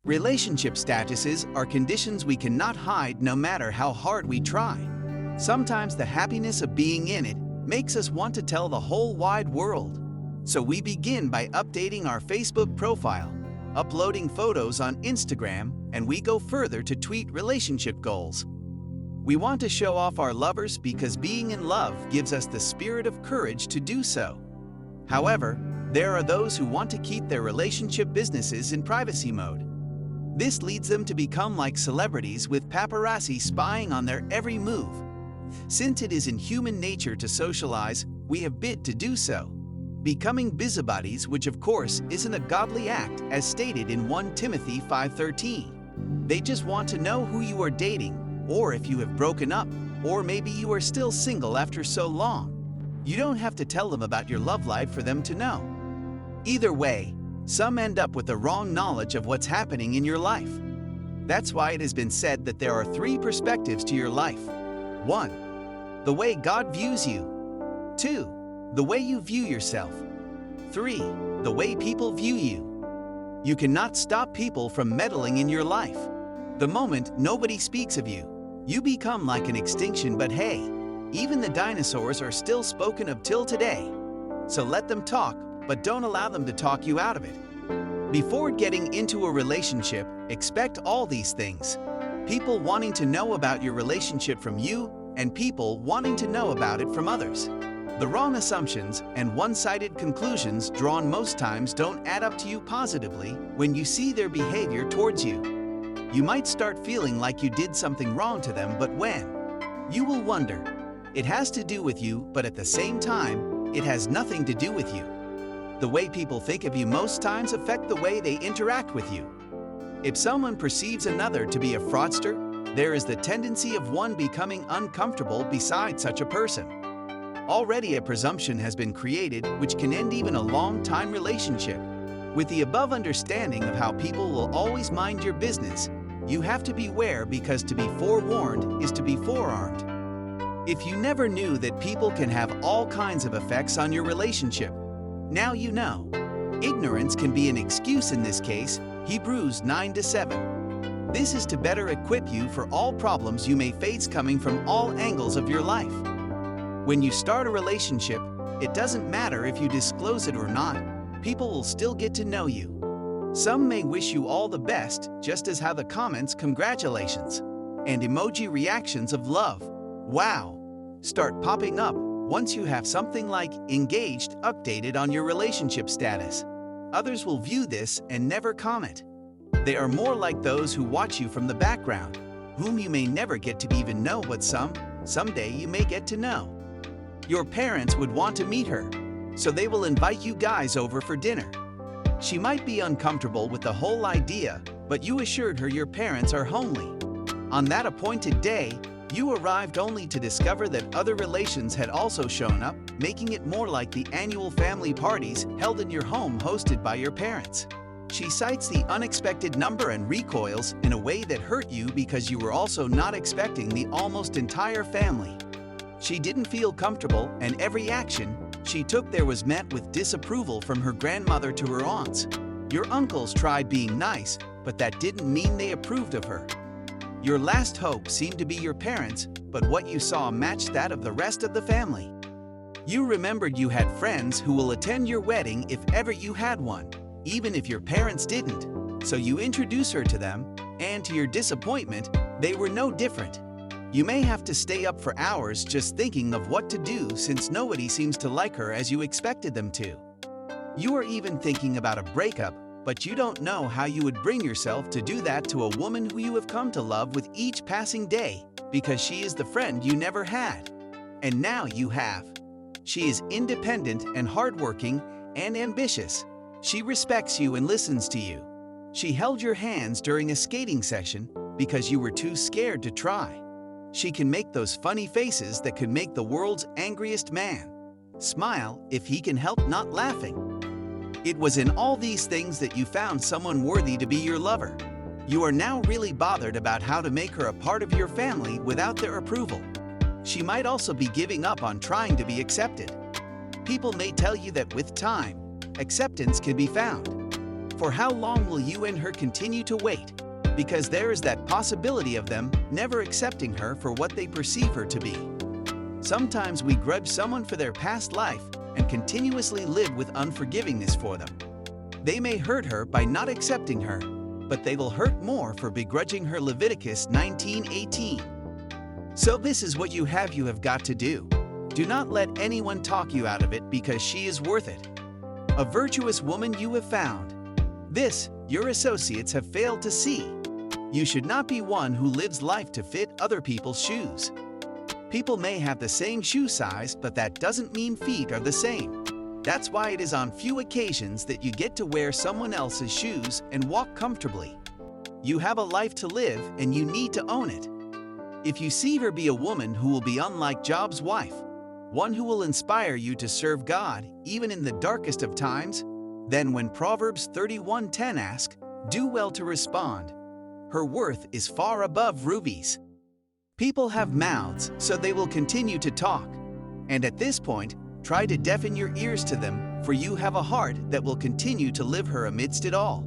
Relationship statuses are conditions we cannot hide no matter how hard we try. Sometimes the happiness of being in it makes us want to tell the whole wide world. So we begin by updating our Facebook profile, uploading photos on Instagram, and we go further to tweet relationship goals. We want to show off our lovers because being in love gives us the spirit of courage to do so. However, there are those who want to keep their relationship businesses in privacy mode. This leads them to become like celebrities with paparazzi spying on their every move. Since it is in human nature to socialize, we have bid to do so, becoming busybodies, which of course isn't a godly act as stated in 1 Timothy 5:13. They just want to know who you are dating, or if you have broken up, or maybe you are still single after so long. You don't have to tell them about your love life for them to know. Either way, some end up with the wrong knowledge of what's happening in your life. That's why it has been said that there are 3 perspectives to your life. 1. The way God views you. 2. The way you view yourself. 3. The way people view you. You cannot stop people from meddling in your life. The moment nobody speaks of you, you become like an extinction, but hey, even the dinosaurs are still spoken of till today. So let them talk, but don't allow them to talk you out of it. Before getting into a relationship, expect all these things. People wanting to know about your relationship from you, and people wanting to know about it from others. The wrong assumptions and one-sided conclusions drawn most times don't add up to you positively when you see their behavior towards you. You might start feeling like you did something wrong to them, but when? You will wonder. It has to do with you, but at the same time, it has nothing to do with you. The way people think of you most times affect the way they interact with you. If someone perceives another to be a fraudster, there is the tendency of one becoming uncomfortable beside such a person. Already a presumption has been created which can end even a long-time relationship. With the above understanding of how people will always mind your business, you have to beware, because to be forewarned is to be forearmed. If you never knew that people can have all kinds of effects on your relationship, now you know. Ignorance can be an excuse in this case, Hebrews 9:7. This is to better equip you for all problems you may face coming from all angles of your life. When you start a relationship, it doesn't matter if you disclose it or not, people will still get to know you. Some may wish you all the best, just as how the comments congratulations and emoji reactions of love, wow, start popping up once you have something like engaged updated on your relationship status. Others will view this and never comment. They are more like those who watch you from the background, whom you may never get to even know, but someday you may get to know. Your parents would want to meet her, so they will invite you guys over for dinner. She might be uncomfortable with the whole idea, but you assured her your parents are homely. On that appointed day, you arrived only to discover that other relations had also shown up, making it more like the annual family parties held in your home hosted by your parents. She cites the unexpected number and recoils in a way that hurt you because you were also not expecting the almost entire family. She didn't feel comfortable, and every action she took there was met with disapproval from her grandmother to her aunts. Your uncles tried being nice, but that didn't mean they approved of her. Your last hope seemed to be your parents, but what you saw matched that of the rest of the family. You remembered you had friends who will attend your wedding if ever you had one, even if your parents didn't. So you introduce her to them, and to your disappointment, they were no different. You may have to stay up for hours just thinking of what to do, since nobody seems to like her as you expected them to. You are even thinking about a breakup, but you don't know how you would bring yourself to do that to a woman who you have come to love with each passing day, because she is the friend you never had. And now you have. She is independent and hardworking and ambitious. She respects you and listens to you. She held your hands during a skating session because you were too scared to try. She can make those funny faces that could make the world's angriest man smile if he can help not laughing. It was in all these things that you found someone worthy to be your lover. You are now really bothered about how to make her a part of your family without their approval. She might also be giving up on trying to be accepted. People may tell you that with time, acceptance can be found. For how long will you and her continue to wait? Because there is that possibility of them never accepting her for what they perceive her to be. Sometimes we grudge someone for their past life and continuously live with unforgivingness for them. They may hurt her by not accepting her, but they will hurt more for begrudging her. Leviticus 19:18. So this is what you have got to do. Do not let anyone talk you out of it because she is worth it. A virtuous woman you have found. This, your associates have failed to see. You should not be one who lives life to fit other people's shoes. People may have the same shoe size, but that doesn't mean feet are the same. That's why it is on few occasions that you get to wear someone else's shoes and walk comfortably. You have a life to live and you need to own it. If you see her be a woman who will be unlike Job's wife, one who will inspire you to serve God even in the darkest of times, then when Proverbs 31:10 asks, do well to respond. Her worth is far above rubies. People have mouths, so they will continue to talk. And at this point, try to deafen your ears to them, for you have a heart that will continue to live her amidst it all.